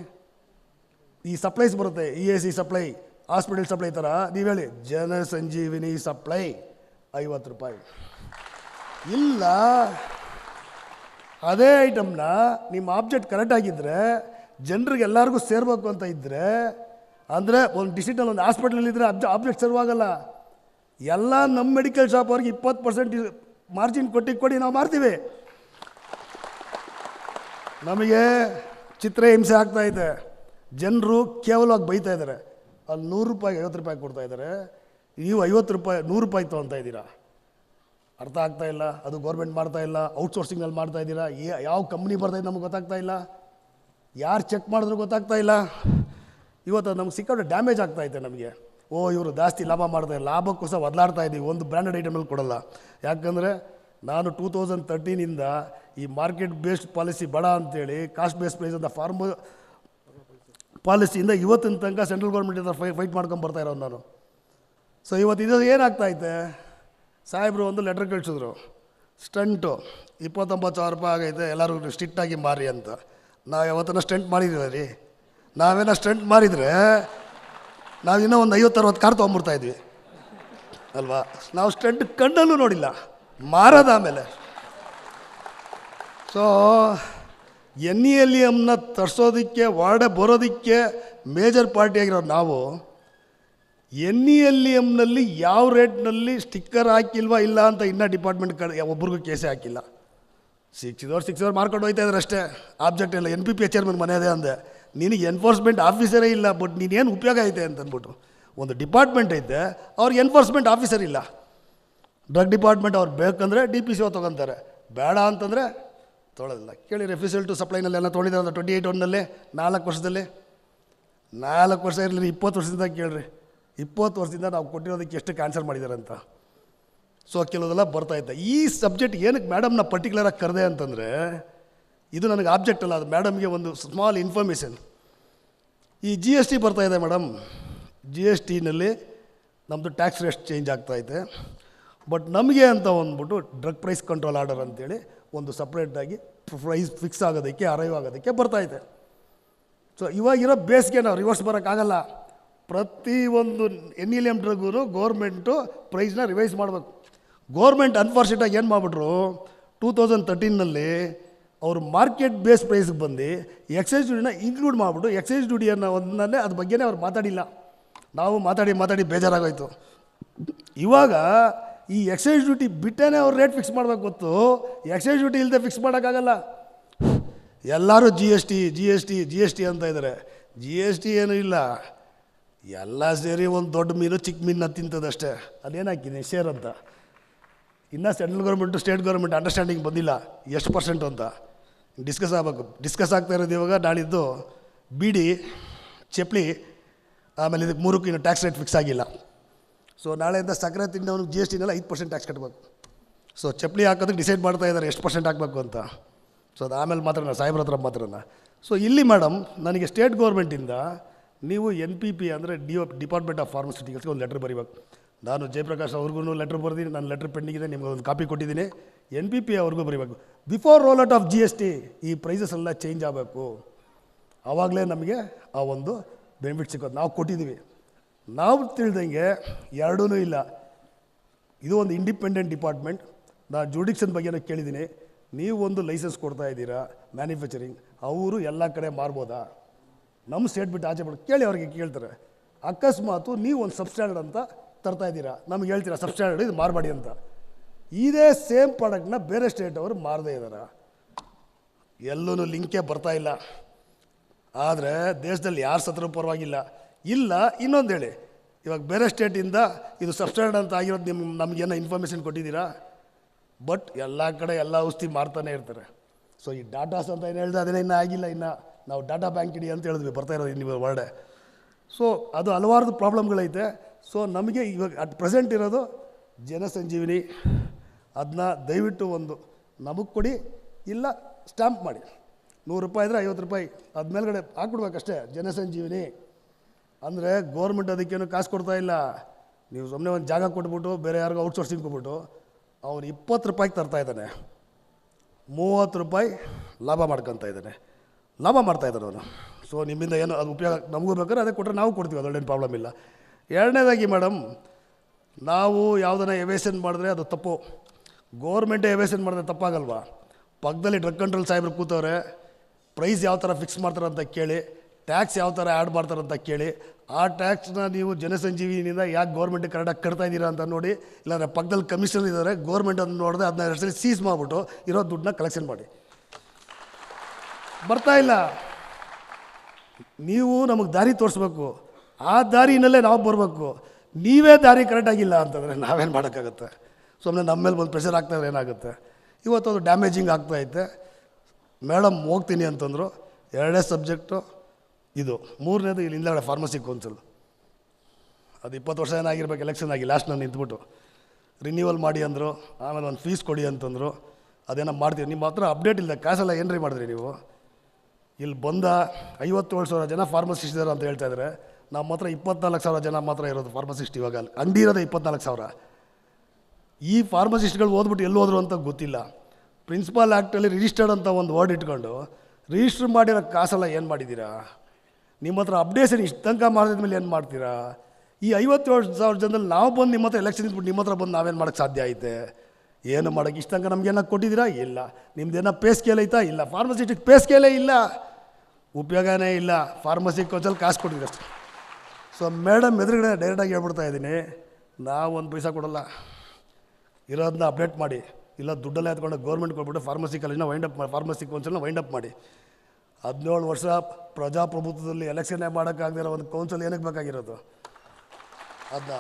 ಈ ಸಪ್ಲೈಸ್ ಬರುತ್ತೆ, EAC ಸಪ್ಲೈ, ಹಾಸ್ಪಿಟಲ್ ಸಪ್ಲೈ ಥರ ನೀವು ಹೇಳಿ ಜನಸಂಜೀವಿನಿ ಸಪ್ಲೈ ₹50. ಇಲ್ಲ ಅದೇ ಐಟಮ್ನ ನಿಮ್ಮ ಆಬ್ಜೆಕ್ಟ್ ಕರೆಕ್ಟಾಗಿದ್ದರೆ ಜನರಿಗೆ ಎಲ್ಲರಿಗೂ ಸೇರಬೇಕು ಅಂತ ಇದ್ದರೆ, ಅಂದರೆ ಒಂದು ಡಿಸಿಟಲ್ ಒಂದು ಹಾಸ್ಪಿಟಲಲ್ಲಿದ್ದರೆ ಆಬ್ಜೆಕ್ಟ್ ಸರ್ವಾಗಲ್ಲ. ಎಲ್ಲ ನಮ್ಮ ಮೆಡಿಕಲ್ ಶಾಪ್ ಅವ್ರಿಗೆ 20% ಮಾರ್ಜಿನ್ ಕೊಡಿ ನಾವು ಮಾಡ್ತೀವಿ. ನಮಗೆ ಚಿತ್ರಹಿಂಸೆ ಆಗ್ತಾಯಿದೆ, ಜನರು ಕೇವಲವಾಗಿ ಬೈತಾ ಇದ್ದಾರೆ. ಅಲ್ಲಿ ₹100 ₹50 ಕೊಡ್ತಾ ಇದ್ದಾರೆ, ನೀವು ₹50 ₹100 ತೊಗೊತಾ ಇದ್ದೀರಾ. ಅರ್ಥ ಆಗ್ತಾ ಇಲ್ಲ. ಅದು ಗೌರ್ಮೆಂಟ್ ಮಾಡ್ತಾ ಇಲ್ಲ, ಔಟ್ಸೋರ್ಸಿಂಗಲ್ಲಿ ಮಾಡ್ತಾ ಇದ್ದೀರಾ. ಯಾವ ಕಂಪ್ನಿ ಬರ್ತಾಯಿದೆ ನಮಗೆ ಗೊತ್ತಾಗ್ತಾ ಇಲ್ಲ, ಯಾರು ಚೆಕ್ ಮಾಡಿದ್ರು ಗೊತ್ತಾಗ್ತಾ ಇಲ್ಲ. ಇವತ್ತು ನಮ್ಗೆ ಸಿಕ್ಕಾಪಟ್ಟೆ ಡ್ಯಾಮೇಜ್ ಆಗ್ತಾಯಿದೆ ನಮಗೆ. ಇವರು ಜಾಸ್ತಿ ಲಾಭ ಮಾಡ್ತಾರೆ, ಲಾಭಕ್ಕೋಸ್ಕರ ಒದಲಾಡ್ತಾ ಇದ್ದೀವಿ. ಒಂದು ಬ್ರ್ಯಾಂಡೆಡ್ ಐಟಮಲ್ಲಿ ಕೊಡಲ್ಲ. ಯಾಕಂದರೆ ನಾನು 2013ಇಂದ ಈ ಮಾರ್ಕೆಟ್ ಬೇಸ್ಡ್ ಪಾಲಿಸಿ ಬೇಡ ಅಂತೇಳಿ ಕಾಸ್ಟ್ ಬೇಸ್ಡ್ ಪ್ರೈಸ್ ಅಂತ ಪಾಲಿಸಿಯಿಂದ ಇವತ್ತಿನ ತನಕ ಸೆಂಟ್ರಲ್ ಗೌರ್ಮೆಂಟಿಂದ ಫೈಟ್ ಮಾಡ್ಕೊಂಡು ಬರ್ತಾ ಇರೋದು ನಾನು. ಸೊ ಇವತ್ತು ಇದು ಏನಾಗ್ತಾಯಿದೆ, ಸಾಹೇಬರು ಒಂದು ಲೆಟ್ರ್ ಕಳಿಸಿದ್ರು, ಸ್ಟಂಟು ₹29,000 ಆಗೈತೆ, ಎಲ್ಲರೂ ಸ್ಟ್ರಿಕ್ಟಾಗಿ ಮಾರಿ ಅಂತ. ನಾವು ಯಾವತ್ತನ ಸ್ಟಂಟ್ ಮಾಡಿದ್ದೀವಿ ರೀ? ನಾವೇನೋ ಸ್ಟಂಟ್ ಮಾಡಿದರೆ ನಾವಿನ್ನೂ ಒಂದು 50-60 ಕಾರ್ ತೊಗೊಂಬಿಡ್ತಾಯಿದ್ವಿ ಅಲ್ವಾ? ನಾವು ಸ್ಟಂಟ್ ಕಣ್ಣಲ್ಲೂ ನೋಡಿಲ್ಲ, ಮಾರೋದು ಆಮೇಲೆ. ಸೊ NLMನ ತರಿಸೋದಕ್ಕೆ ಹೊರಡೆ ಬರೋದಕ್ಕೆ ಮೇಜರ್ ಪಾರ್ಟಿ ಆಗಿರೋರು ನಾವು. NLMನಲ್ಲಿ ಯಾವ ರೇಟ್ನಲ್ಲಿ ಸ್ಟಿಕ್ಕರ್ ಹಾಕಿಲ್ವಾ ಇಲ್ಲ ಅಂತ ಇನ್ನೂ ಡಿಪಾರ್ಟ್ಮೆಂಟ್ ಒಬ್ರಿಗೂ ಕೇಸೇ ಹಾಕಿಲ್ಲ. ಸಿಕ್ಸಿದವ್ರು ಮಾರ್ಕೊಂಡು ಹೋಯ್ತಾ ಇದ್ದಾರೆ ಅಷ್ಟೇ. ಆಬ್ಜೆಕ್ಟ್ ಇಲ್ಲ. NPP ಚೇರ್ಮನ್ ಮನೆಯದೇ ಅಂದೆ, ನಿನಗೆ ಎನ್ಫೋರ್ಸ್ಮೆಂಟ್ ಆಫೀಸರೇ ಇಲ್ಲ, ಬಟ್ ನೀನೇನು ಉಪಯೋಗ ಐತೆ ಅಂತಂದ್ಬಿಟ್ಟು. ಒಂದು ಡಿಪಾರ್ಟ್ಮೆಂಟ್ ಐತೆ, ಅವ್ರಿಗೆ ಎನ್ಫೋರ್ಸ್ಮೆಂಟ್ ಆಫೀಸರ್ ಇಲ್ಲ. ಡ್ರಗ್ ಡಿಪಾರ್ಟ್ಮೆಂಟ್ ಅವ್ರು ಬೇಕಂದರೆ DPCO ತೊಗೊತಾರೆ, ಬೇಡ ಅಂತಂದರೆ ತೊಗೊಳ್ಳೋದಿಲ್ಲ. ಕೇಳಿ ರೆಫ್ಯೂಸಲ್ ಟು ಸಪ್ಲೈನಲ್ಲಿ ಎಲ್ಲ ತೊಗೊಂಡಿದ್ದಾರೆ 28 4 ವರ್ಷದಲ್ಲಿ. 4 ವರ್ಷ ಇರಲಿ, 20 ವರ್ಷದಿಂದ ಕೇಳ್ರಿ. 20 ವರ್ಷದಿಂದ ನಾವು ಕೊಟ್ಟಿರೋದಕ್ಕೆ ಎಷ್ಟು ಕ್ಯಾನ್ಸಲ್ ಮಾಡಿದ್ದಾರೆ ಅಂತ. ಸೊ ಕೆಲವುದೆಲ್ಲ ಬರ್ತಾಯಿದ್ದೆ. ಈ ಸಬ್ಜೆಕ್ಟ್ ಏನಕ್ಕೆ ಮೇಡಮ್ನ ಪರ್ಟಿಕ್ಯುಲರಾಗಿ ಕರೆದೆ ಅಂತಂದರೆ, ಇದು ನನಗೆ ಆಬ್ಜೆಕ್ಟ್ ಅಲ್ಲ, ಅದು ಮೇಡಮ್ಗೆ ಒಂದು ಸ್ಮಾಲ್ ಇನ್ಫಾರ್ಮೇಷನ್. ಈ GST ಬರ್ತಾಯಿದೆ ಮೇಡಮ್. GSTನಲ್ಲಿ ನಮ್ಮದು ಟ್ಯಾಕ್ಸ್ ರೇಟ್ ಚೇಂಜ್ ಆಗ್ತಾಯಿದೆ. ಬಟ್ ನಮಗೆ ಅಂತ ಅಂದ್ಬಿಟ್ಟು ಡ್ರಗ್ ಪ್ರೈಸ್ ಕಂಟ್ರೋಲ್ ಆರ್ಡರ್ ಅಂತೇಳಿ ಒಂದು ಸಪ್ರೇಟಾಗಿ ಪ್ರೈಸ್ ಫಿಕ್ಸ್ ಆಗೋದಕ್ಕೆ, ಅರೈವ್ ಆಗೋದಕ್ಕೆ ಬರ್ತಾಯಿದೆ. ಸೊ ಇವಾಗಿರೋ ಬೇಸ್ಗೆ ನಾವು ರಿವರ್ಸ್ ಬರೋಕ್ಕಾಗಲ್ಲ. ಪ್ರತಿಯೊಂದು NLM ಡ್ರಗ್ಗೂ ಗೌರ್ಮೆಂಟು ಪ್ರೈಸ್ನ ರಿವೈಸ್ ಮಾಡಬೇಕು. ಗೌರ್ಮೆಂಟ್ ಅನ್ಫಾರ್ಚುನೇಟಾಗಿ ಏನು ಮಾಡಿಬಿಟ್ರು, 2013ನಲ್ಲಿ ಅವರು ಮಾರ್ಕೆಟ್ ಬೇಸ್ ಪ್ರೈಸ್ಗೆ ಬಂದು ಎಕ್ಸೈಸ್ ಡ್ಯೂಟಿನ ಇನ್ಕ್ಲೂಡ್ ಮಾಡಿಬಿಟ್ಟು ಎಕ್ಸೈಸ್ ಡ್ಯೂಟಿಯನ್ನು ಒಂದನ್ನೇ ಅದ್ರ ಬಗ್ಗೆನೇ ಅವ್ರು ಮಾತಾಡಿಲ್ಲ. ನಾವು ಮಾತಾಡಿ ಬೇಜಾರಾಗೋಯ್ತು. ಇವಾಗ ಈ ಎಕ್ಸೈಸ್ ಡ್ಯೂಟಿ ಬಿಟ್ಟೇ ಅವ್ರು ರೇಟ್ ಫಿಕ್ಸ್ ಮಾಡಬೇಕು ಗೊತ್ತು. ಎಕ್ಸೈಸ್ ಡ್ಯೂಟಿ ಇಲ್ಲದೆ ಫಿಕ್ಸ್ ಮಾಡೋಕ್ಕಾಗಲ್ಲ. ಎಲ್ಲರೂ GST ಅಂತ ಇದ್ದಾರೆ. GST ಏನೂ ಇಲ್ಲ, ಎಲ್ಲ ಸೇರಿ ಒಂದು ದೊಡ್ಡ ಮೀನು ಚಿಕ್ಕ ಮೀನನ್ನ ತಿಂತದಷ್ಟೇ. ಅದೇನು ಹಾಕಿದ್ದೀನಿ ಶೇರ್ ಅಂತ. ಇನ್ನೂ central government state government understanding ಬಂದಿಲ್ಲ ಎಷ್ಟು % ಅಂತ. ಡಿಸ್ಕಸ್ ಆಗಬೇಕು. ಡಿಸ್ಕಸ್ ಆಗ್ತಾ ಇರೋದು ಇವಾಗ. ನಾಳಿದ್ದು ಬೀಡಿ, ಚಪ್ಪಲಿ, ಆಮೇಲೆ ಇದಕ್ಕೆ 3ಕ್ಕೂ ಇನ್ನೂ ಟ್ಯಾಕ್ಸ್ ರೇಟ್ ಫಿಕ್ಸ್ ಆಗಿಲ್ಲ. ಸೊ ನಾಳೆಯಿಂದ ಸಕ್ಕರೆ ತಿನ್ನೋನು GSTನೆಲ್ಲ 5% ಟ್ಯಾಕ್ಸ್ ಕಟ್ಟಬೇಕು. ಸೊ ಚಪ್ಪಲಿ ಹಾಕೋದಕ್ಕೆ ಡಿಸೈಡ್ ಮಾಡ್ತಾ ಇದ್ದಾರೆ ಎಷ್ಟು % ಹಾಕಬೇಕು ಅಂತ. ಸೊ ಅದು ಆಮೇಲೆ ಮಾತ್ರ ಸಾಹೇಬ್ರ ಹತ್ರ ಮಾತ್ರನ. ಸೊ ಇಲ್ಲಿ ಮೇಡಮ್ ನನಗೆ ಸ್ಟೇಟ್ ಗೌರ್ಮೆಂಟಿಂದ ನೀವು NPP ಅಂದರೆ ಡಿಪಾರ್ಟ್ಮೆಂಟ್ ಆಫ್ ಫಾರ್ಮಸ್ಯೂಟಿಕಲ್ಸ್ಗೆ ಒಂದು ಲೆಟ್ರ್ ಬರೀಬೇಕು. ನಾನು ಜಯಪ್ರಕಾಶ್ ಅವ್ರಿಗೂ ಲೆಟ್ರ್ ಬರೆದಿನಿ, ನನ್ನ ಲೆಟ್ರ್ ಪೆಂಡಿಂಗ್ ಇದೆ, ನಿಮ್ಗೆ ಒಂದು ಕಾಪಿ ಕೊಟ್ಟಿದ್ದೀನಿ. NPP ಅವ್ರಿಗೂ ಬರೀಬೇಕು. Before roll out of GST ಈ ಪ್ರೈಸಸ್ ಎಲ್ಲ ಚೇಂಜ್ ಆಗಬೇಕು. ಆವಾಗಲೇ ನಮಗೆ ಆ ಒಂದು ಬೆನಿಫಿಟ್ ಸಿಗೋದು. ನಾವು ಕೊಟ್ಟಿದ್ದೀವಿ. ನಾವು ತಿಳಿದಂಗೆ ಎರಡೂ ಇಲ್ಲ. ಇದು ಒಂದು ಇಂಡಿಪೆಂಡೆಂಟ್ ಡಿಪಾರ್ಟ್ಮೆಂಟ್. ನಾನು ಜುಡಿಕ್ಷನ್ ಬಗ್ಗೆನೂ ಕೇಳಿದ್ದೀನಿ. ನೀವು ಒಂದು ಲೈಸೆನ್ಸ್ ಕೊಡ್ತಾ ಇದ್ದೀರಾ ಮ್ಯಾನುಫ್ಯಾಕ್ಚರಿಂಗ್, ಅವರು ಎಲ್ಲ ಕಡೆ ಮಾರ್ಬೋದಾ? ನಮ್ಮ ಸ್ಟೇಟ್ ಬಿಟ್ಟು ಆಚೆ ಬಿಟ್ಟು ಕೇಳಿ, ಅವ್ರಿಗೆ ಕೇಳ್ತಾರೆ. ಅಕಸ್ಮಾತು ನೀವು ಒಂದು ಸಬ್ಸ್ಟ್ಯಾಂಡರ್ಡ್ ಅಂತ ತರ್ತಾ ಇದ್ದೀರಾ, ನಮ್ಗೆ ಹೇಳ್ತೀರಾ ಸಬ್ಸ್ಟ್ಯಾಂಡರ್ಡ್ ಇದು ಮಾರಬೇಡಿ ಅಂತ. ಇದೇ ಸೇಮ್ ಪ್ರಾಡಕ್ಟ್ನ ಬೇರೆ ಸ್ಟೇಟ್ ಅವರು ಮಾರದೇ ಇದ್ದಾರೆ. ಎಲ್ಲೂ ಲಿಂಕೇ ಬರ್ತಾ ಇಲ್ಲ. ಆದರೆ ದೇಶದಲ್ಲಿ ಯಾರು ಸತ್ರೂ ಪರವಾಗಿಲ್ಲ. ಇಲ್ಲ ಇನ್ನೊಂದು ಹೇಳಿ, ಇವಾಗ ಬೇರೆ ಸ್ಟೇಟಿಂದ ಇದು ಸಬ್ಸ್ಟ್ಯಾಂಡ್ ಅಂತ ಆಗಿರೋದು ನಮಗೇನೋ ಇನ್ಫಾರ್ಮೇಷನ್ ಕೊಟ್ಟಿದ್ದೀರಾ? ಬಟ್ ಎಲ್ಲ ಕಡೆ ಎಲ್ಲ ಔಷಧಿ ಮಾಡ್ತಾನೆ ಇರ್ತಾರೆ. ಸೊ ಈ ಡಾಟಾಸ್ ಅಂತ ಏನು ಹೇಳಿದೆ ಅದೇನೇ ಇನ್ನೂ ಆಗಿಲ್ಲ. ಇನ್ನು ನಾವು ಡಾಟಾ ಬ್ಯಾಂಕ್ ಇಡಿ ಅಂತ ಹೇಳಿದ್ವಿ, ಬರ್ತಾ ಇರೋದು ಇನ್ನು ವರ್ಡೆ. ಸೊ ಅದು ಹಲವಾರು ಪ್ರಾಬ್ಲಮ್ಗಳೈತೆ. ಸೊ ನಮಗೆ ಇವಾಗ ಅಟ್ ಪ್ರೆಸೆಂಟ್ ಇರೋದು ಜನಸಂಜೀವಿನಿ. ಅದನ್ನ ದಯವಿಟ್ಟು ಒಂದು ನಮಗೆ ಕೊಡಿ, ಇಲ್ಲ ಸ್ಟ್ಯಾಂಪ್ ಮಾಡಿ. 100 ರೂಪಾಯಿ ಇದ್ದರೆ 50 ರೂಪಾಯಿ ಅದ ಮೇಲ್ಗಡೆ ಹಾಕ್ಬಿಡ್ಬೇಕಷ್ಟೇ. ಜನಸಂಜೀವಿನಿ ಅಂದರೆ ಗೋರ್ಮೆಂಟ್ ಅದಕ್ಕೇನು ಕಾಸು ಕೊಡ್ತಾ ಇಲ್ಲ. ನೀವು ಸುಮ್ಮನೆ ಒಂದು ಜಾಗ ಕೊಟ್ಬಿಟ್ಟು ಬೇರೆ ಯಾರಿಗೂ ಔಟ್ಸೋರ್ಸಿಂಗ್ ಕೊಟ್ಬಿಟ್ಟು ಅವನು 20 ರೂಪಾಯಿಗೆ ತರ್ತಾ ಇದ್ದಾನೆ, 30 ರೂಪಾಯಿ ಲಾಭ ಮಾಡ್ಕೊತಾ ಇದ್ದಾನೆ, ಲಾಭ ಮಾಡ್ತಾಯಿದ್ದಾನೆ ಅವನು. ಸೊ ನಿಮ್ಮಿಂದ ಏನು ಅದು ಉಪಯೋಗ ನಮಗೂ ಬೇಕಾದ್ರೆ ಅದೇ ಕೊಟ್ಟರೆ ನಾವು ಕೊಡ್ತೀವಿ, ಅದರಲ್ಲೇನು ಪ್ರಾಬ್ಲಮ್ ಇಲ್ಲ. ಎರಡನೇದಾಗಿ ಮೇಡಮ್, ನಾವು ಯಾವುದನ್ನ ಎವೇಷನ್ ಮಾಡಿದ್ರೆ ಅದು ತಪ್ಪು. ಗೋರ್ಮೆಂಟೇ ಎವೇಷನ್ ಮಾಡಿದ್ರೆ ತಪ್ಪಾಗಲ್ವಾ? ಪಕ್ಕದಲ್ಲಿ ಡ್ರಗ್ ಕಂಟ್ರೋಲ್ ಸಾಹೇಬ್ರು ಕೂತವ್ರೆ, ಪ್ರೈಸ್ ಯಾವ ಥರ ಫಿಕ್ಸ್ ಮಾಡ್ತಾರೆ ಅಂತ ಕೇಳಿ, ಟ್ಯಾಕ್ಸ್ ಯಾವ ಥರ ಆ್ಯಡ್ ಮಾಡ್ತಾರೆ ಅಂತ ಕೇಳಿ, ಆ ಟ್ಯಾಕ್ಸ್ನ ನೀವು ಜನಸಂಜೀವಿನಿಂದ ಯಾಕೆ ಗೌರ್ಮೆಂಟಿಗೆ ಕರೆಕ್ಟಾಗಿ ಕಟ್ತಾ ಇದ್ದೀರಾ ಅಂತ ನೋಡಿ. ಇಲ್ಲಾಂದರೆ ಪಕ್ಕದಲ್ಲಿ ಕಮಿಷನ್ ಇದ್ದಾರೆ, ಗೌರ್ಮೆಂಟ್ ಅಂತ ನೋಡಿದ್ರೆ ಅದನ್ನ 2 ಸಲ ಸೀಸ್ ಮಾಡಿಬಿಟ್ಟು ಇರೋ ದುಡ್ಡನ್ನ ಕಲೆಕ್ಷನ್ ಮಾಡಿ. ಬರ್ತಾ ಇಲ್ಲ. ನೀವು ನಮಗೆ ದಾರಿ ತೋರಿಸ್ಬೇಕು, ಆ ದಾರಿನಲ್ಲೇ ನಾವು ಬರಬೇಕು. ನೀವೇ ದಾರಿ ಕರೆಕ್ಟಾಗಿಲ್ಲ ಅಂತಂದರೆ ನಾವೇನು ಮಾಡೋಕ್ಕಾಗತ್ತೆ? ಸುಮ್ಮನೆ ನಮ್ಮ ಮೇಲೆ ಬಂದು ಪ್ರೆಷರ್ ಆಗ್ತಾಯಿದ್ರೆ ಏನಾಗುತ್ತೆ? ಇವತ್ತು ಅದು ಡ್ಯಾಮೇಜಿಂಗ್ ಆಗ್ತಾಯಿದೆ. ಮೇಡಮ್ ಹೋಗ್ತೀನಿ ಅಂತಂದರು. 2 ಸಬ್ಜೆಕ್ಟು ಇದು. 3ನೇದು ಇಲ್ಲಿ ಹಿಂದೆಗಡೆ ಫಾರ್ಮಸಿ ಕೌನ್ಸಿಲ್, ಅದು 20 ವರ್ಷ ಏನಾಗಿರ್ಬೇಕು, ಎಲೆಕ್ಷನ್ ಆಗಿ ಲಾಸ್ಟ್ ನಾನು ನಿಂತ್ಬಿಟ್ಟು ರಿನ್ಯೂವಲ್ ಮಾಡಿ ಅಂದರು. ಆಮೇಲೆ ಒಂದು ಫೀಸ್ ಕೊಡಿ ಅಂತಂದರು. ಅದೇನೋ ಮಾಡ್ತೀವಿ. ನಿಮ್ಮ ಹತ್ರ ಅಪ್ಡೇಟ್ ಇಲ್ಲ, ಕಾಸೆಲ್ಲ ಏನ್ರಿ ಮಾಡಿದ್ರಿ ನೀವು? ಇಲ್ಲಿ ಬಂದ 57,000 ಜನ ಫಾರ್ಮಸಿಸ್ಟ್ ಇದ್ದಾರೆ ಅಂತ ಹೇಳ್ತಾಯಿದ್ದಾರೆ. ನಮ್ಮ ಹತ್ರ 24,000 ಜನ ಮಾತ್ರ ಇರೋದು ಫಾರ್ಮಸಿಸ್ಟ್. ಇವಾಗ ಅಂಗಡಿ ಇರೋದೇ 24,000. ಈ ಫಾರ್ಮಸಿಸ್ಟ್ಗಳು ಓದ್ಬಿಟ್ಟು ಎಲ್ಲಿ ಹೋದ್ರು ಅಂತ ಗೊತ್ತಿಲ್ಲ. ಪ್ರಿನ್ಸಿಪಾಲ್ ಆ್ಯಕ್ಟಲ್ಲಿ ರಿಜಿಸ್ಟರ್ಡ್ ಅಂತ ಒಂದು ವರ್ಡ್ ಇಟ್ಕೊಂಡು ರಿಜಿಸ್ಟ್ರ್ ಮಾಡಿರೋ ಕಾಸೆಲ್ಲ ಏನು ಮಾಡಿದ್ದೀರಾ? ನಿಮ್ಮ ಹತ್ರ ಅಪ್ಡೇಷನ್ ಇಷ್ಟು ತನಕ ಮಾಡಿದ್ಮೇಲೆ ಏನು ಮಾಡ್ತೀರಾ? ಈ 57,000 ಜನದಲ್ಲಿ ನಾವು ಬಂದು ನಿಮ್ಮ ಹತ್ರ ಎಲೆಕ್ಷನ್ ಇದ್ಬಿಟ್ಟು ನಿಮ್ಮ ಹತ್ರ ಬಂದು ನಾವೇನು ಮಾಡೋಕ್ಕೆ ಸಾಧ್ಯ ಐತೆ? ಏನು ಮಾಡೋಕ್ಕೆ ಇಷ್ಟು ತನಕ ನಮಗೇನ ಕೊಟ್ಟಿದ್ದೀರಾ? ಇಲ್ಲ. ನಿಮ್ದೇನೋ ಪೇ ಸ್ಕೇಲ್ ಐತಾ? ಇಲ್ಲ. ಫಾರ್ಮಸಿಸ್ಟಿಗೆ ಪೇ ಸ್ಕೇಲೇ ಇಲ್ಲ, ಉಪಯೋಗನೇ ಇಲ್ಲ. ಫಾರ್ಮಸಿ ಕೌನ್ಸಿಲ್ ಕಾಸು ಕೊಟ್ಟಿದ್ದೀರಿ ಅಷ್ಟೇ. ಸೊ ಮೇಡಮ್ ಎದುರುಗಡೆ ಡೈರೆಕ್ಟಾಗಿ ಹೇಳ್ಬಿಡ್ತಾ ಇದ್ದೀನಿ, ನಾವು 1 ಪೈಸಾ ಕೊಡೋಲ್ಲ, ಇರೋದನ್ನ ಅಪ್ಡೇಟ್ ಮಾಡಿ. ಇಲ್ಲ ದುಡ್ಡಲ್ಲೇ ಎತ್ಕೊಂಡು ಗೌರ್ಮೆಂಟ್ ಕೊಟ್ಬಿಟ್ಟು ಫಾರ್ಮಸಿ ಕಾಲೇಜ್ನ ವೈಂಡಪ್ ಮಾಡಿ, ಫಾರ್ಮಸಿ ಕೌನ್ಸಿಲ್ನ ವೈಂಡಪ್ ಮಾಡಿ. 17 ವರ್ಷ ಪ್ರಜಾಪ್ರಭುತ್ವದಲ್ಲಿ ಎಲೆಕ್ಷನ್ನೇ ಮಾಡೋಕ್ಕಾಗದಿರೋ ಒಂದು ಕೌನ್ಸಿಲ್ ಏನಕ್ಕೆ ಬೇಕಾಗಿರೋದು? ಅದನ್ನ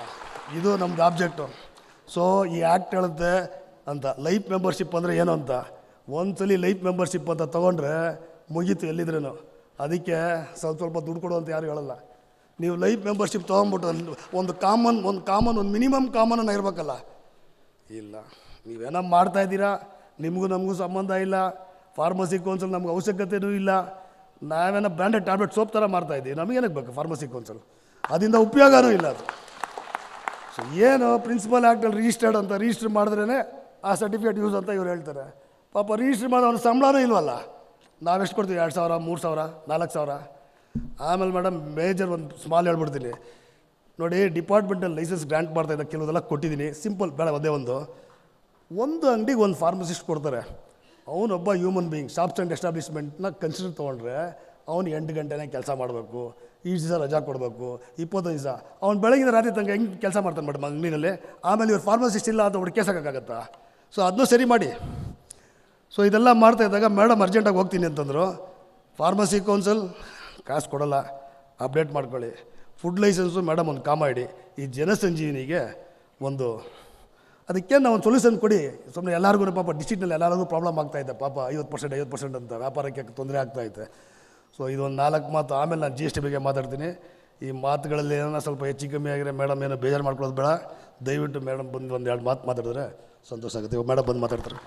ಇದು ನಮ್ಮದು ಆಬ್ಜೆಕ್ಟು. ಸೊ ಈ ಆ್ಯಕ್ಟ್ ಹೇಳುತ್ತೆ ಅಂತ ಲೈಫ್ ಮೆಂಬರ್ಶಿಪ್ ಅಂದರೆ ಏನು ಅಂತ. ಒಂದ್ಸಲಿ ಲೈಫ್ ಮೆಂಬರ್ಶಿಪ್ ಅಂತ ತೊಗೊಂಡ್ರೆ ಮುಗೀತು ಎಲ್ಲಿದ್ರೂ. ಅದಕ್ಕೆ ಸ್ವಲ್ಪ ದುಡ್ಡು ಕೊಡು ಅಂತ ಯಾರು ಹೇಳಲ್ಲ. ನೀವು ಲೈಫ್ ಮೆಂಬರ್ಶಿಪ್ ತೊಗೊಂಡ್ಬಿಟ್ಟು ಒಂದು ಮಿನಿಮಮ್ ಕಾಮನ್ ಇರಬೇಕಲ್ಲ. ಇಲ್ಲ, ನೀವೇನೋ ಮಾಡ್ತಾಯಿದ್ದೀರಾ, ನಿಮಗೂ ನಮಗೂ ಸಂಬಂಧ ಇಲ್ಲ. ಫಾರ್ಮಸಿ ಕೌನ್ಸಿಲ್ ನಮ್ಗೆ ಅವಶ್ಯಕತೆಯೂ ಇಲ್ಲ. ನಾವೇನೋ ಬ್ರ್ಯಾಂಡೆಡ್ ಟ್ಯಾಬ್ಲೆಟ್ ಸೋಪ್ ಥರ ಮಾಡ್ತಾಯಿದ್ದೀವಿ, ನಮಗೇನಕ್ಕೆ ಬೇಕು ಫಾರ್ಮಸಿ ಕೌನ್ಸಿಲ್? ಅದರಿಂದ ಉಪಯೋಗನೂ ಇಲ್ಲ ಅದು. ಸೊ ಏನು ಪ್ರಿನ್ಸಿಪಲ್ ಆ್ಯಕ್ಟಲ್ಲಿ ರಿಜಿಸ್ಟರ್ಡ್ ಅಂತ ರಿಜಿಸ್ಟರ್ ಮಾಡಿದ್ರೇ ಆ ಸರ್ಟಿಫಿಕೇಟ್ ಯೂಸ್ ಅಂತ ಇವ್ರು ಹೇಳ್ತಾರೆ. ಪಾಪ ರಿಜಿಸ್ಟರ್ ಮಾಡೋ ಅವ್ನ ಸಂಬಳನೂ ಇಲ್ವಲ್ಲ. ನಾವೆಷ್ಟು ಕೊಡ್ತೀವಿ? 2,000, 3,000, 4,000. ಆಮೇಲೆ ಮೇಡಮ್ ಮೇಜರ್ ಒಂದು ಸ್ಮಾಲ್ ಹೇಳ್ಬಿಡ್ತೀನಿ ನೋಡಿ. ಡಿಪಾರ್ಟ್ಮೆಂಟಲ್ಲಿ ಲೈಸೆನ್ಸ್ ಗ್ರ್ಯಾಂಟ್ ಮಾಡ್ತಾಯಿದ್ದ ಕೆಲವುದೆಲ್ಲ ಕೊಟ್ಟಿದ್ದೀನಿ. ಸಿಂಪಲ್ ಬೇಡ, ಒಂದೇ ಒಂದು ಅಂಗಡಿಗೆ ಒಂದು ಫಾರ್ಮಸಿಸ್ಟ್ ಕೊಡ್ತಾರೆ. ಅವನೊಬ್ಬ ಹ್ಯೂಮನ್ ಬೀಯಿಂಗ್. ಶಾಪ್ಸ್ ಆ್ಯಂಡ್ ಎಸ್ಟಾಬ್ಲಿಷ್ಮೆಂಟ್ನ ಕನ್ಸಿಡರ್ ತೊಗೊಂಡ್ರೆ ಅವ್ನು 8 ಗಂಟೆನೇ ಕೆಲಸ ಮಾಡಬೇಕು, ಈಜು ದಿವಸ ರಜಾ ಕೊಡಬೇಕು, 25 ದಿವಸ. ಅವ್ನು ಬೆಳಗಿನ ರಾತ್ರಿ ತನಕ ಹೆಂಗೆ ಕೆಲಸ ಮಾಡ್ತಾನೆ ಮೇಡಮ್ ಅಂಗಡಿನಲ್ಲಿ? ಆಮೇಲೆ ಇವ್ರು ಫಾರ್ಮಸಿಸ್ಟ್ ಇಲ್ಲ ಅಂತ ಹುಡುಕೇಸೋಕ್ಕಾಗತ್ತಾ? ಸೊ ಅದನ್ನೂ ಸರಿ ಮಾಡಿ. ಸೊ ಇದೆಲ್ಲ ಮಾಡ್ತಾಯಿದ್ದಾಗ ಮೇಡಮ್ ಅರ್ಜೆಂಟಾಗಿ ಹೋಗ್ತೀನಿ ಅಂತಂದರು. ಫಾರ್ಮಸಿ ಕೌನ್ಸಿಲ್ ಕಾಸು ಕೊಡೋಲ್ಲ, ಅಪ್ಡೇಟ್ ಮಾಡ್ಕೊಳ್ಳಿ. ಫುಡ್ ಲೈಸೆನ್ಸು ಮೇಡಮ್ ಒಂದು ಕಾಮ ಇಡಿ. ಈ ಜನಸಂಜೀವಿನಿಗೆ ಅದಕ್ಕೆ ನಾವು ಒಂದು ಸೊಲ್ಯೂಷನ್ ಕೊಡಿ. ಸುಮ್ಮನೆ ಎಲ್ಲರಿಗೂ ಪಾಪ ಡಿಸ್ಟ್ರಿಕ್ಟ್ನಲ್ಲಿ ಎಲ್ಲರಿಗೂ ಪ್ರಾಬ್ಲಮ್ ಆಗ್ತಾಯಿದೆ. ಪಾಪ 50% ಅಂತ ವ್ಯಾಪಾರಕ್ಕೆ ತೊಂದರೆ ಆಗ್ತಾಯಿದೆ. ಸೊ ಇದೊಂದು 4 ಮಾತು. ಆಮೇಲೆ ನಾನು GST ಬಗ್ಗೆ ಮಾತಾಡ್ತೀನಿ. ಈ ಮಾತುಗಳಲ್ಲಿ ಏನೋ ಸ್ವಲ್ಪ ಹೆಚ್ಚು ಕಮ್ಮಿ ಆಗಿದ್ರೆ ಮೇಡಮ್ ಏನೋ ಬೇಜಾರು ಮಾಡ್ಕೊಳ್ಳೋದು ಬೇಡ. ದಯವಿಟ್ಟು ಮೇಡಮ್ ಬಂದು 1-2 ಮಾತು ಮಾತಾಡಿದ್ರೆ ಸಂತೋಷ ಆಗುತ್ತೆ. ಮೇಡಮ್ ಬಂದು ಮಾತಾಡ್ತಾರೆ.